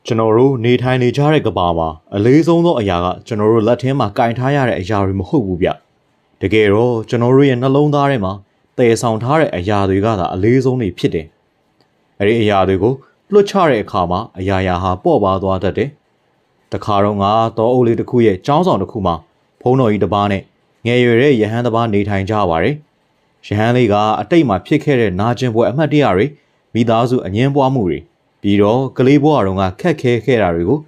ကျွန်တော်တို့နေထိုင်နေကြတဲ့ကဘာမှာအလေးဆုံးသောအရာကကျွန်တော်တို့လက်ထဲမှာကင်ထားရတဲ့အရာတွေမဟုတ်ဘူးဗျတကယ်တော့ကျွန်တော်တို့ရဲ့နှလုံးသားထဲမှာတည်ဆောင်ထားတဲ့အရာတွေကသာအလေးဆုံးတွေဖြစ်တယ်အဲ့ဒီအရာတွေကိုလွတ်ချတဲ့အခါမှာအရာရာဟာပေါ့ပါသွားတတ်တယ်တခါတော့ငါတောအုပ်လေးတစ်ခုရဲ့ကျောင်းဆောင်တစ်ခုမှာဖုံးတော်ကြီးတစ်ပါးနဲ့ငယ်ရွယ်တဲ့ယဟန်တစ်ပါးနေထိုင်ကြပါတယ်ယဟန်လေးကအတိတ်မှာဖြစ်ခဲ့တဲ့နာကျင်ပွဲအမှတ်တရတွေမိသားစုအငင်းပွားမှုတွေပြီးတော့ကလေးဘဝတုန်းကခက်ခဲခဲ့တာတွေကိ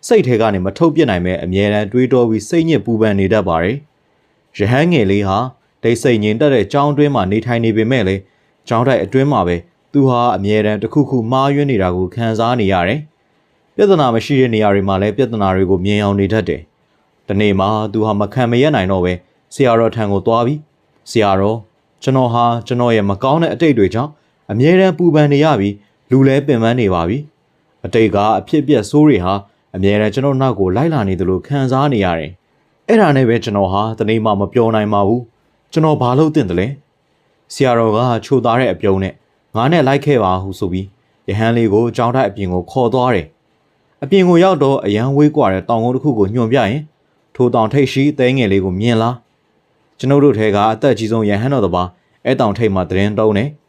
ုစိတ်ထဲကနေမထုတ်ပြစ်နိုင်မဲ့အမြဲတမ်းတွေးတောပြီးစိတ်ညစ်ပူပန်နေတတ်ပါတယ်။ရဟန်းငယ်လေးဟာဒိတ်စိတ်ငြိမ်သက်တဲ့ကျောင်းအတွင်းမှာနေထိုင်နေပေမဲ့လည်းကျောင်းတိုက်အတွင်းမှာပဲသူဟာအမြဲတမ်းတစ်ခုခုမှားယွင်းနေတာကိုခံစားနေရတယ်။ပြဿနာမရှိတဲ့နေရာတွေမှာလည်းပြဿနာတွေကိုမြင်အောင်နေတတ်တယ်။ဒီနေ့မှာသူဟာမခံမရနိုင်တော့ပဲဆရာတော်ထံကိုသွားပြီးဆရာတော်ကျွန်တော်ဟာကျွန်တော်ရဲ့မကောင်းတဲ့အတိတ်တွေကြောင့်အမြဲတမ်းပူပန်နေရပြီးလူလဲပင်ပန်းနေပါပြီအတိတ်ကအဖြစ်ပြက်ဆိုးတွေဟာအမြဲတမ်းကျွန်တော်နောက်ကိုလိုက်လာနေသလိုခံစားနေရတယ်အဲ့ဒါနဲ့ပဲကျွန်တော်ဟာတနေ့မှမပြောနိုင်ပါဘူးကျွန်တော်ဘာလို့တင်တယ်လဲဆရာတော်ကချိုသားတဲ့အပြုံးနဲ့ငါနဲ့လိုက်ခဲ့ပါဟုဆိုပြီးရဟန်းလေးကိုကြောင်းတိုက်အပြင်ကိုခေါ်သွားတယ်အပြင်ကိုရောက်တော့အရန်ဝေးကွာတဲ့တောင်ကုန်းတစ်ခုကိုညွှန်ပြရင်ထိုတောင်ထိပ်ရှိတဲငယ်လေးကိုမြင်လားကျွန်တော်တို့ထဲကအသက်ကြီးဆုံးရဟန်းတော်တစ်ပါးအဲ့တောင်ထိပ်မှာသတင်းတုံးနေ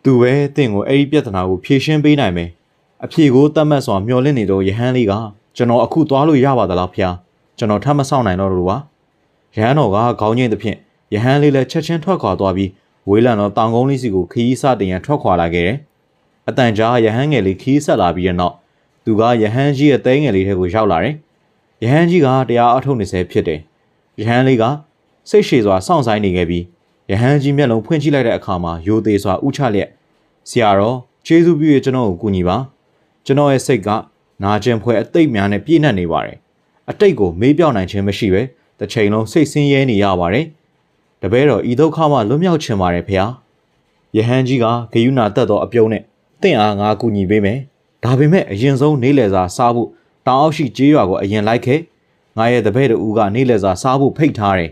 သူပဲတင့်ကိုအဲ့ဒီပြဿနာကိုဖြေရှင်းပေးနိုင်မယ်အဖြေကိုတတ်မှတ်စွာမျှော်လင့်နေတော့ယဟန်လေးကကျွန်တော်အခုသွားလို့ရပါသလားဖေ။ကျွန်တော်ထပ်မဆောင်နိုင်တော့လို့ပါ။ယဟန်တော်ကခေါင်းငိမ့်သဖြင့်ယဟန်လေးလည်းချက်ချင်းထွက်ခွာသွားပြီးဝေးလံတော့တောင်ကုန်းလေးစီကိုခီးစတင်ရန်ထွက်ခွာလာခဲ့တယ်။အတန်ကြားယဟန်ငယ်လေးခီးဆက်လာပြီးတဲ့နောက်သူကယဟန်ကြီးရဲ့တဲငယ်လေးထဲကိုရောက်လာတယ်။ယဟန်ကြီးကတရားအထုတ်နေဆဲဖြစ်တယ်။ယဟန်လေးကစိတ်ရှည်စွာစောင့်ဆိုင်နေခဲ့ပြီးယဟန်ကြီးမျက်လုံးဖွင့်ကြည့်လိုက်တဲ့အခါမှာယိုသေးစွာဥချလျက်ဆရာတော်ကျေးဇူးပြုရကျွန်တော်ကိုကူညီပါကျွန်တော်ရဲ့စိတ်ကနာကျင်ဖွယ်အသိများနဲ့ပြည့်နှက်နေပါတယ်အတိတ်ကိုမေးပြောင်းနိုင်ခြင်းမရှိပဲတစ်ချိန်လုံးစိတ်ဆင်းရဲနေရပါတယ်တပည့်တော်ဤဒုက္ခမှလွတ်မြောက်ခြင်းပါတယ်ဖေ။ယဟန်ကြီးကဂယုဏတက်သောအပြုံးနဲ့တင့်အားငါကူညီပေးမယ်ဒါပေမဲ့အရင်ဆုံးနေလေစာစားဖို့တောင်အောက်ရှိကျေးရွာကိုအရင်လိုက်ခဲ့ငါရဲ့တပည့်တို့ကနေလေစာစားဖို့ဖိတ်ထားတယ်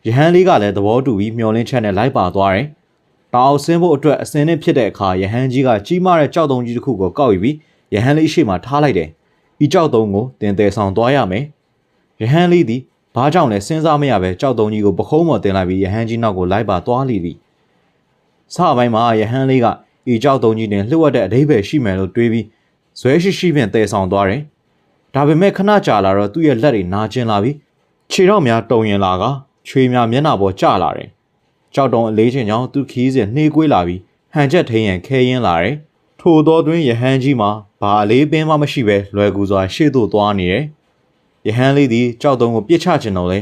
ယဟန်လေးကလည်းသဘောတူပြီးမျောလင်းချက်နဲ့လိုက်ပါသွားတယ်တောင်အောင်ဆင်းဖို့အတွက်အစင်းနဲ့ဖြစ်တဲ့အခါယဟန်ကြီးကကြီးမားတဲ့ကြောက်တုံးကြီးတစ်ခုကိုကောက်ယူပြီးယဟန်လေးရှေ့မှာထားလိုက်တယ်။ဤကြောက်တုံးကိုတင်တယ်ဆောင်သွားရမယ်။ယဟန်လေးသည်ဘာကြောင့်လဲစဉ်းစားမရပဲကြောက်တုံးကြီးကိုပခုံးပေါ်တင်လိုက်ပြီးယဟန်ကြီးနောက်ကိုလိုက်ပါသွားလိသည်။စပိုင်းမှာယဟန်လေးကဤကြောက်တုံးကြီးနဲ့လှုပ်ဝက်တဲ့အဓိပ္ပာယ်ရှိမယ်လို့တွေးပြီးဇွဲရှိဖြင့်တယ်ဆောင်သွားတယ်။ဒါပေမဲ့ခဏကြာလာတော့သူ့ရဲ့လက်တွေနာကျင်လာပြီးခြေထောက်များတုံရင်လာကချွေများမျက်နှာပေါ်ကျလာတယ်။ကြောက်တုံးအလေးချင်းကြောင့်သူခီးစဉ်နှေးကွေးလာပြီးဟန်ချက်ထိန်ရန်ခဲရင်းလာတယ်။ထို့သောတွင်ယဟန်ကြီးမှာဘာအလေးပင်မှမရှိပဲလွယ်ကူစွာရှေ့သို့သွားနေတယ်။ယဟန်လေးသည်ကြောက်တုံးကိုပြစ်ချခြင်းတော့လေ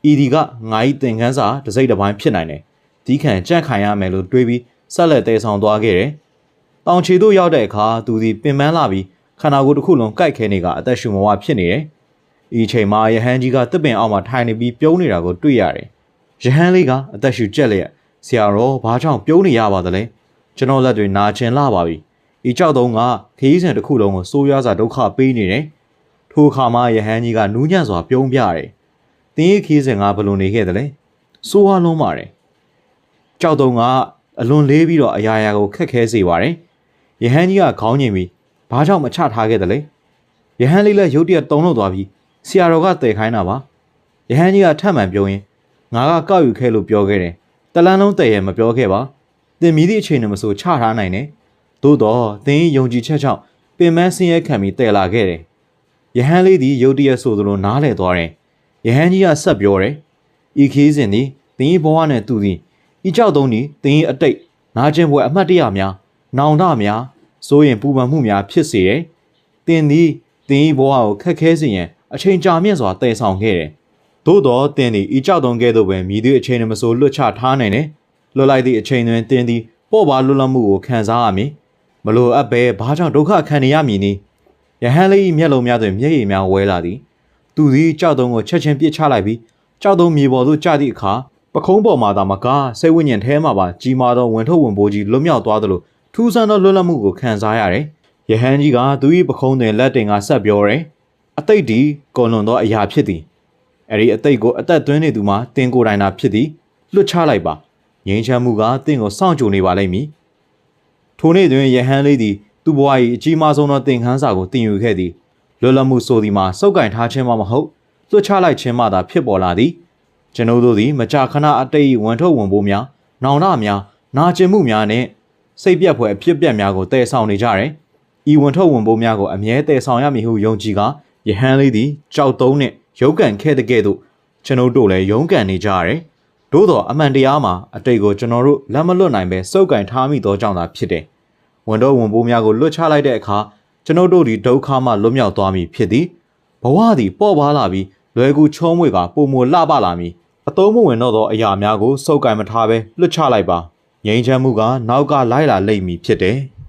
ဤဒီကငါ၏သင်ခန်းစာတစ်စိတ်တစ်ပိုင်းဖြစ်နိုင်တယ်။ဒီခံကြန့်ခိုင်ရမယ်လို့တွေးပြီးဆက်လက်တဲဆောင်သွားခဲ့တယ်။တောင်ချီတို့ရောက်တဲ့အခါသူသည်ပင်ပန်းလာပြီးခန္ဓာကိုယ်တစ်ခုလုံးကိုက်ခဲနေကအသက်ရှူမဝဖြစ်နေတယ်။ဤချိန်မှာယဟန်ကြီးကတစ်ပင်အောက်မှာထိုင်နေပြီးပြုံးနေတာကိုတွေ့ရတယ်။ယဟန်လေးကအသက်ရှူကျက်လျက်ဆရာတော်ဘာကြောင့်ပြုံးနေရပါသလဲကျွန်တော်လက်တွေနာကျင်လာပါပြီဤကြောက်တုံးကခရီးစဉ်တစ်ခုလုံးကိုစိုးရွားစွာဒုက္ခပေးနေတယ်ထိုအခါမှာယဟန်ကြီးကနူးညံ့စွာပြုံးပြတယ်တင်းရဲ့ခရီးစဉ်ကဘယ်လိုနေခဲ့သလဲစိုးဝါလုံးပါတယ်ကြောက်တုံးကအလွန်လေးပြီးတော့အရာရာကိုခက်ခဲစေပါတယ်ယဟန်ကြီးကခေါင်းငိမ်ပြီးဘာကြောင့်မချထားခဲ့သလဲယဟန်လေးလည်းရုတ်တရက်တုံလို့သွားပြီးဆရာတော်ကတည်ခိုင်းတာပါယဟန်ကြီးကထပ်မှန်ပြောရင်ငါကကောက်ယူခဲ့လို့ပြောခဲ့တယ်တလန်းလုံးတည်ရဲ့မပြောခဲ့ပါတင်မီသည့်အချိန်နဲ့မဆိုချထားနိုင်တယ်သို့တော့တင်းယုံကြည်ချက်ကြောင့်ပင်မဆင်းရဲခံပြီးတည်လာခဲ့တယ်ယဟန်လေးသည်ရုတ်တရက်ဆိုသလိုနားလည်သွားတယ်ယဟန်ကြီးကဆက်ပြောတယ်ဤခီးစဉ်သည်တင်းဘဝနဲ့သူသည်ဤကြောက်သုံးသည်တင်းအတိတ်နာကျင်ပွဲအမှတ်တရများနောင်တများစိုးရင်ပူပန်မှုများဖြစ်စေတယ်တင်းသည်တင်းဘဝကိုခက်ခဲစေရန်အချိန်ကြာမြင့်စွာတည်ဆောင်ခဲ့တယ်သို့တော့တင်းသည်ဤကြောက်သုံးကဲ့သို့ပဲမြည်သည့်အချိန်နဲ့မဆိုလွတ်ချထားနိုင်တယ်လွတ်လိုက်သည့်အချိန်တွင်တင်းသည်ပေါ့ပါလွတ်လပ်မှုကိုခံစားရမည်မလိုအပ်ပဲဘာကြောင့်ဒုက္ခခံနေရမည်နည်းယဟန်လေး၏မျက်လုံးများတွင်မျက်ရည်များဝဲလာသည်သူသည်ကြောက်တုံးကိုချက်ချင်းပြစ်ချလိုက်ပြီးကြောက်တုံးမြေပေါ်သို့ကျသည့်အခါပခုံးပေါ်မှသာမကစိတ်ဝိညာဉ်ထဲမှပါကြီးမားသောဝင်ထုတ်ဝင်ပိုးကြီးလွတ်မြောက်သွားသလိုထူးဆန်းသောလွတ်လပ်မှုကိုခံစားရတယ်ယဟန်ကြီးကသူ၏ပခုံးတွင်လက်တင်ကဆက်ပြောတယ်အသိဒီကွန်လွန်သောအရာဖြစ်သည်အဲ့ဒီအသိကိုအသက်သွင်းနေသူမှာတင်ကိုယ်တိုင်သာဖြစ်သည်လွတ်ချလိုက်ပါငြိမ်းချမ်းမှုကတင့်ကိုစောင့်ကြိုနေပါလိမ့်မည်ထိုနေ့တွင်ယဟန်လေးသည် သူ့ဘဝ၏အကြီးမားဆုံးသောသင်ခန်းစာကိုတင်ယူခဲ့သည်လွတ်လပ်မှုဆိုသည်မှာစောက်ကင်ထားခြင်းမှမဟုတ်လွတ်ချလိုက်ခြင်းမှသာဖြစ်ပေါ်လာသည်ကျွန်ုပ်တို့သည်မကြာခဏအတိတ်ဝန်ထုတ်ဝန်ပိုးများနောင်တများနာကျင်မှုများနှင့်စိတ်ပြတ်ဖွယ်အဖြစ်ပြက်များကိုတည်ဆောင်နေကြတယ်ဤဝန်ထုတ်ဝန်ပိုးများကိုအမြဲတည်ဆောင်ရမည်ဟုယုံကြည်ကယဟန်လေးသည်ကြောက်တုံးနှင့်ရုန်းကန်ခဲ့တဲ့ကဲ့သို့ကျွန်ုပ်တို့လည်းရုန်းကန်နေကြရတယ်။သို့သောအမှန်တရားမှာအတိတ်ကိုကျွန်တော်တို့လက်မလွတ်နိုင်ပဲစုပ်ကင်ထားမိသောကြောင့်သာဖြစ်တယ်။ဝန်တော့ဝန်ပိုးများကိုလွတ်ချလိုက်တဲ့အခါကျွန်ုပ်တို့ဒီဒုက္ခမှလွတ်မြောက်သွားမည်ဖြစ်သည်။ဘဝသည်ပေါ့ပါလာပြီးလွယ်ကူချုံးမွေကပုံမလှပလာမည်။အသုံးမဝင်တော့သောအရာများကိုစုပ်ကင်မထားပဲလွတ်ချလိုက်ပါ။ငြိမ်းချမ်းမှုကနောက်ကလိုက်လာလိမ့်မည်ဖြစ်တယ်။